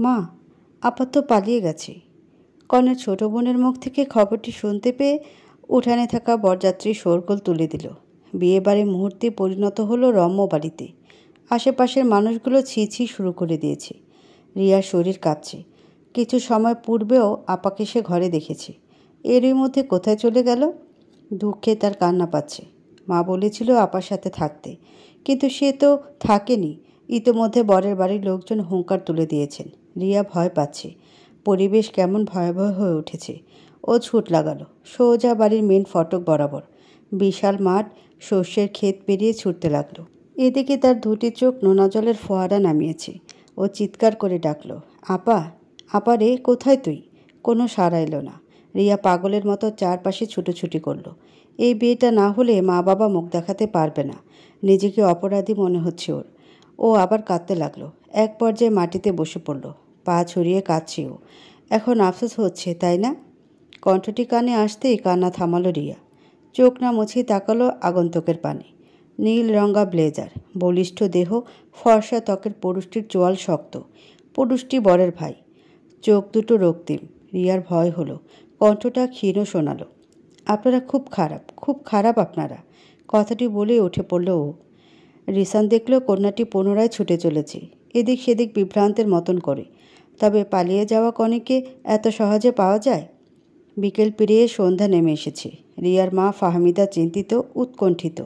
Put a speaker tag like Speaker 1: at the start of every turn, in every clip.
Speaker 1: মা, আপা তো পালিয়ে গেছে। কনের ছোট বোনের মুখ থেকে খবরটি শুনতে পেয়ে উঠানে থাকা বরযাত্রী শোরগোল তুলে দিল। বিয়ে বাড়ি মুহূর্তে পরিণত হলো রম্য বাড়িতে। আশেপাশের মানুষগুলো ছি ছি শুরু করে দিয়েছে। রিয়ার শরীর কাঁপছে। কিছু সময় পূর্বেও আপাকে সে ঘরে দেখেছে। এরই মধ্যে কোথায় চলে গেল? দুঃখে তার কান্না পাচ্ছে। মা বলেছিল আপার সাথে থাকতে, কিন্তু সে তো থাকেনি। ইতোমধ্যে বরের বাড়ির লোকজন হুঙ্কার তুলে দিয়েছেন। রিয়া ভয় পাচ্ছে। পরিবেশ কেমন ভয়াবহ হয়ে উঠেছে। ও ছুট লাগালো সোজা বাড়ির মেন ফটক বরাবর। বিশাল মাঠ, শস্যের ক্ষেত পেরিয়ে ছুটতে লাগলো। এদিকে তার দুটি চোখ নোনা জলের ফোয়ারা নামিয়েছে। ও চিৎকার করে ডাকলো, আপা, আপা রে, কোথায় তুই? কোনো সাড়া এলো না। রিয়া পাগলের মতো চারপাশে ছুটোছুটি করলো। এই বিয়েটা না হলে মা বাবা মুখ দেখাতে পারবে না। নিজেকে অপরাধী মনে হচ্ছে ওর। ও আবার কাঁদতে লাগলো। এক পর্যায়ে মাটিতে বসে পড়ল। পা ছড়িয়ে কাঁদছে ও। এখন আফসোস হচ্ছে, তাই না? কণ্ঠটি কানে আসতেই কান্না থামালো রিয়া। চোখ না মুছেই তাকালো আগন্তুকের পানে। নীল রঙা ব্লেজার, বলিষ্ঠ দেহ, ফর্সা ত্বকের পুরুষটির চোয়াল শক্ত। পুরুষটি বরের ভাই। চোখ দুটো রক্তিম। রিয়ার ভয় হলো। কণ্ঠটা ক্ষীণ শোনালো, আপনারা খুব খারাপ, খুব খারাপ আপনারা। কথাটি বলে উঠে পড়ল ও। রিসান দেখল কন্যাটি পুনরায় ছুটে চলেছে, এদিক সেদিক বিভ্রান্তের মতন করে। তবে পালিয়ে যাওয়া কনেকে এত সহজে পাওয়া যায়? বিকেল পেরিয়ে সন্ধ্যা নেমে এসেছে। রিয়ার মা ফাহমিদা চিন্তিত, উৎকণ্ঠিত।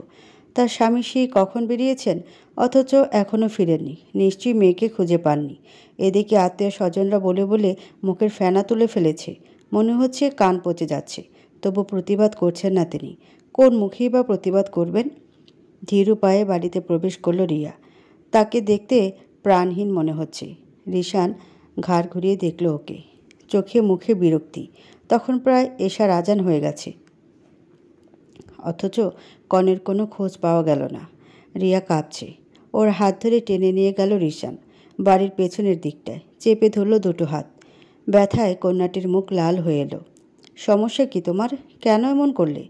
Speaker 1: তার স্বামী সেই কখন বেরিয়েছেন, অথচ এখনও ফিরেননি। নিশ্চয়ই মেয়েকে খুঁজে পাননি। এদিকে আত্মীয় স্বজনরা বলে বলে মুখের ফেনা তুলে ফেলেছে। মনে হচ্ছে কান পচে যাচ্ছে। তবু প্রতিবাদ করছেন না তিনি। কোন মুখেই বা প্রতিবাদ করবেন? ধীরু পায়ে বাড়িতে প্রবেশ করল রিয়া। তাকে দেখতে প্রাণহীন মনে হচ্ছে। রিশান ঘাড় ঘুরিয়ে দেখল ওকে। চোখে মুখে বিরক্তি। তখন প্রায় এশার আজান হয়ে গেছে, অথচ কনের কোনো খোঁজ পাওয়া গেল না। রিয়া কাঁপছে। ওর হাত ধরে টেনে নিয়ে গেল রিশান বাড়ির পেছনের দিকটায়। চেপে ধরল দুটো হাত। ব্যথায় কন্যাটির মুখ লাল হয়ে এলো। সমস্যা কি তোমার? কেন এমন করলে?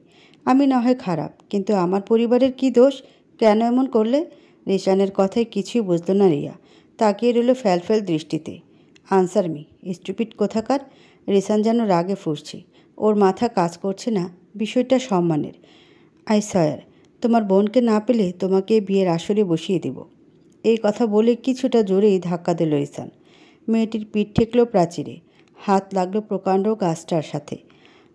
Speaker 1: আমি না হয় খারাপ, কিন্তু আমার পরিবারের কি দোষ? কেন এমন করলে? রিশানের কথায় কিছুই বুঝল না রিয়া। তাকিয়ে রইল ফ্যালফ্যাল দৃষ্টিতে। আনসার মি, স্টুপিড কোথাকার। রিশান যেন রাগে ফুঁসছে। ওর মাথা কাজ করছে না। বিষয়টা সম্মানের। আই সয়ার, তোমার বোনকে না পেলে তোমাকে বিয়ের আসরে বসিয়ে দেব। এই কথা বলে কিছুটা জোরেই ধাক্কা দিল রিশান। মেয়েটির পিঠ ঠেকল প্রাচীরে। হাত লাগলো প্রকাণ্ড গাছটার সাথে।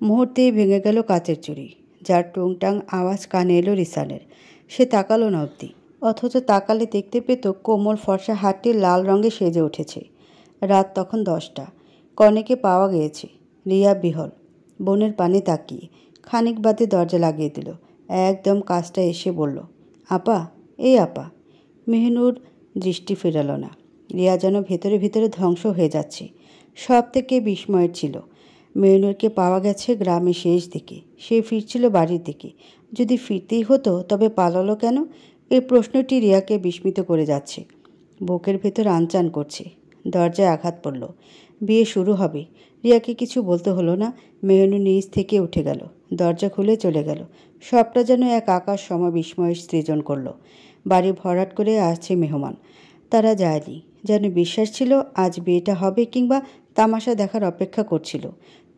Speaker 1: মুহূর্তেই ভেঙে গেল কাচের চুড়ি, যার টুংটাং আওয়াজ কানে এলো রিশানের। সে তাকালো না অবধি, অথচ তাকালে দেখতে পেত কোমল ফর্সা হাতটি লাল রঙে সেজে উঠেছে। রাত তখন 10টা। কনেকে পাওয়া গিয়েছে। রিয়া বিহল, বোনের পানে তাকিয়ে। খানিক বাদে দরজা লাগিয়ে দিল। একদম কাজটা এসে বলল, আপা, এই আপা। মেহনুর দৃষ্টি ফেরালো না। রিয়া যেন ভেতরে ভেতরে ধ্বংস হয়ে যাচ্ছে। সব থেকে বিস্ময়ের ছিল, মেহনুরকে পাওয়া গেছে গ্রামের শেষ দিকে। সে ফিরছিল বাড়ির দিকে। যদি ফিরতেই হতো তবে পালালো কেন? এই প্রশ্নটি রিয়াকে বিস্মিত করে যাচ্ছে। বুকের ভেতর আনচান করছে। দরজায় আঘাত পড়ল। বিয়ে শুরু হবে। রিয়াকে কিছু বলতে হলো না। মেহনুর নিচ থেকে উঠে গেল। দরজা খুলে চলে গেল। সবটা যেন এক আকাশ সম বিস্ময়ের সৃজন করল। বাড়ি ভরাট করে আসছে মেহমান। তারা যায়নি। যেন বিশ্বাস ছিল আজ বিয়েটা হবে, কিংবা তামাশা দেখার অপেক্ষা করছিল।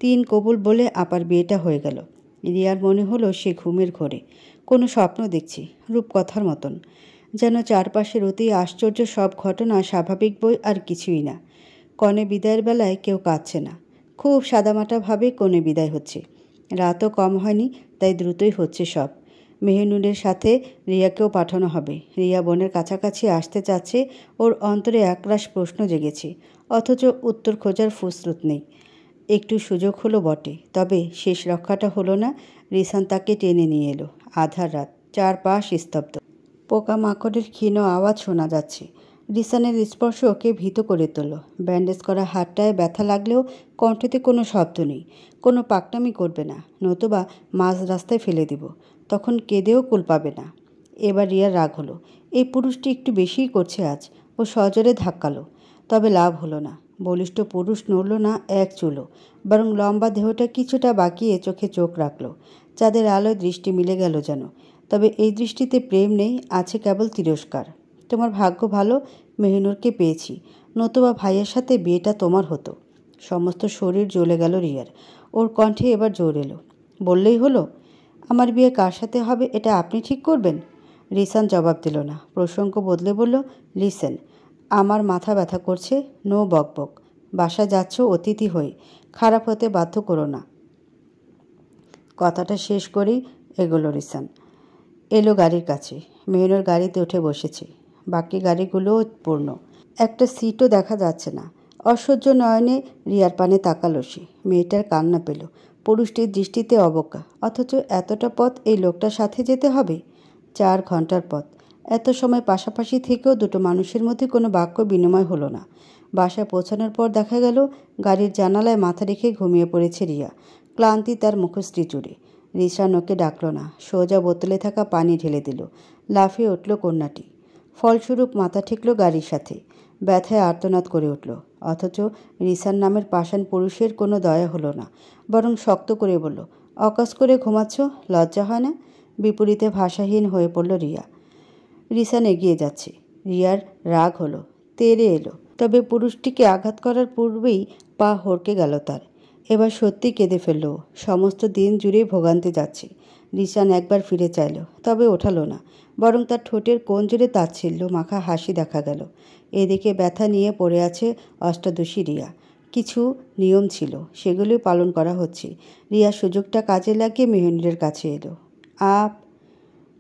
Speaker 1: 3 কবুল বলে আপার বিয়েটা হয়ে গেল। রিয়ার মনে হলো সে ঘুমের ঘোরে কোনো স্বপ্ন দেখছে, রূপকথার মতন। যেন চারপাশের অতি আশ্চর্য সব ঘটনা স্বাভাবিক বই আর কিছুই না। কনে বিদায়ের বেলায় কেউ কাঁদছে না। খুব সাদামাটাভাবে কনে বিদায় হচ্ছে। রাতও কম হয়নি, তাই দ্রুতই হচ্ছে সব। মেহনুরের সাথে রিয়াকেও পাঠানো হবে। রিয়া বোনের কাছাকাছি আসতে চাচ্ছে। ওর অন্তরে একরাশ প্রশ্ন জেগেছে, অথচ উত্তর খোঁজার ফুসরত নেই। একটু সুযোগ হলো বটে, তবে শেষ রক্ষাটা হলো না। রিসান তাকে টেনে নিয়ে এলো। আধার রাত, চারপাশ স্তব্ধ। পোকামাকড়ের ক্ষীণ আওয়াজ শোনা যাচ্ছে। রিসানের স্পর্শ ওকে ভীত করে তোল। ব্যান্ডেজ করা হাতটায় ব্যথা লাগলেও কণ্ঠেতে কোনো শব্দ নেই। কোনো পাকনামি করবে না, নতুবা মাঝ রাস্তায় ফেলে দিব। তখন কেঁদেও কুল পাবে না। এবার রিয়ার রাগ হলো। এই পুরুষটি একটু বেশিই করছে আজ। ও সজোরে ধাক্কালো, তবে লাভ হলো না। বলিষ্ঠ পুরুষ নড়ল না এক চুলও, বরং লম্বা দেহটা কিছুটা বাঁকিয়ে চোখে চোখ রাখল। চাঁদের আলোয় দৃষ্টি মিলে গেল যেন। তবে এই দৃষ্টিতে প্রেম নেই, আছে কেবল তিরস্কার। তোমার ভাগ্য ভালো, মেহনুরকে পেয়েছি। নতুবা ভাইয়ের সাথে বিয়েটা তোমার হতো। সমস্ত শরীর জ্বলে গেল রিয়ার। ওর কণ্ঠে এবার জোর এলো। বললেই হলো, আমার বিয়ে কার সাথে হবে এটা আপনি ঠিক করবেন? রিসান জবাব দিল না। প্রসঙ্গ বদলে বলল, লিসেন, আমার মাথা ব্যথা করছে, নো বকবক। বাসা যাচ্ছ অতিথি হয়ে, খারাপ হতে বাধ্য করো না। কথাটা শেষ করেই এগোলো রিসান। এলো গাড়ির কাছে। মেহনুর গাড়িতে উঠে বসেছে। বাকি গাড়িগুলোও পূর্ণ। একটা সিটও দেখা যাচ্ছে না। অসহ্য নয়নে রিয়ার পানে তাকালো সে। মেয়েটার কান্না পেল। পুরুষটির দৃষ্টিতে অবজ্ঞা, অথচ এতটা পথ এই লোকটার সাথে যেতে হবে। 4 ঘন্টার পথ। এত সময় পাশাপাশি থেকেও দুটো মানুষের মধ্যে কোনো বাক্য বিনিময় হলো না। বাসায় পৌঁছানোর পর দেখা গেল গাড়ির জানালায় মাথা রেখে ঘুমিয়ে পড়েছে রিয়া। ক্লান্তি তার মুখশ্রী জুড়ে। রিসান ওকে ডাকল না, সোজা বোতলে থাকা পানি ঢেলে দিল। লাফিয়ে উঠল কন্যাটি। ফলস্বরূপ মাথা ঠেকল গাড়ির সাথে। ব্যথায় আর্তনাদ করে উঠল। অথচ রিসান নামের পাষাণ পুরুষের কোনো দয়া হলো না, বরং শক্ত করে বলল, অকাজ করে ঘুমাচ্ছ, লজ্জা হয় না? বিপরীতে ভাষাহীন হয়ে পড়ল রিয়া। রিসান এগিয়ে যাচ্ছে। রিয়ার রাগ হলো, তেড়ে এলো। তবে পুরুষটিকে আঘাত করার পূর্বেই পা হড়কে গেল তার। এবার সত্যি কেঁদে ফেলল। সমস্ত দিন জুড়েই ভোগান্তি যাচ্ছে। রিসান একবার ফিরে চাইল, তবে ওঠালো না, বরং তার ঠোঁটের কোণ জুড়ে তাচ্ছিল্য মাখা হাসি দেখা গেল। এদিকে ব্যথা নিয়ে পড়ে আছে অষ্টাদশী রিয়া। কিছু নিয়ম ছিল, সেগুলি পালন করা হচ্ছে। রিয়া সুযোগটা কাজে লাগিয়ে মেহনুরের কাছে এলো। আপ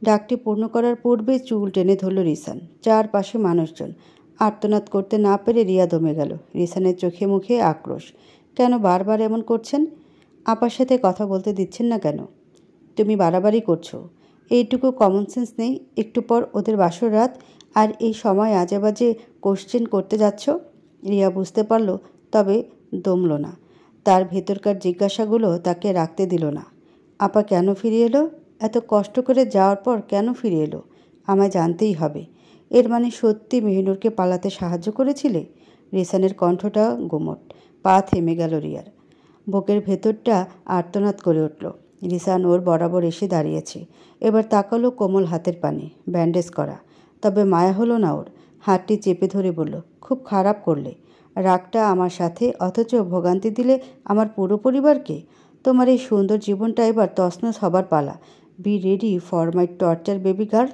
Speaker 1: ডাকটি পূর্ণ করার পূর্বে চুল টেনে ধরল রিসান। চারপাশে মানুষজন। আর্তনাদ করতে না পেরে রিয়া দমে গেল। রিসানের চোখে মুখে আক্রোশ। কেন বারবার এমন করছেন? আপার সাথে কথা বলতে দিচ্ছেন না কেন? তুমি বাড়াবাড়ি করছো। এইটুকু কমন সেন্স নেই? একটু পর ওদের বাসর রাত, আর এই সময় আজেবাজে কোশ্চেন করতে যাচ্ছ? রিয়া বুঝতে পারল, তবে দমল না। তার ভেতরকার জিজ্ঞাসাগুলো তাকে রাখতে দিল না। আপা কেন ফিরে এলো? এত কষ্ট করে যাওয়ার পর কেন ফিরে এলো? আমায় জানতেই হবে। এর মানে সত্যি মেহনুরকে পালাতে সাহায্য করেছিলে? রিসানের কণ্ঠটা গুমট। পা থেমে গেল রিয়ার। বুকের ভেতরটা আর্তনাদ করে উঠল। রিসান ওর বরাবর এসে দাঁড়িয়েছে। এবার তাকালো কোমল হাতের পানে, ব্যান্ডেজ করা। তবে মায়া হলো না ওর। হাতটি চেপে ধরে বলল, খুব খারাপ করলে। রাগটা আমার সাথে, অথচ ভোগান্তি দিলে আমার পুরো পরিবারকে। তোমার এই সুন্দর জীবনটা এবার তছনছ হবার পালা। Be ready for my torture baby girl.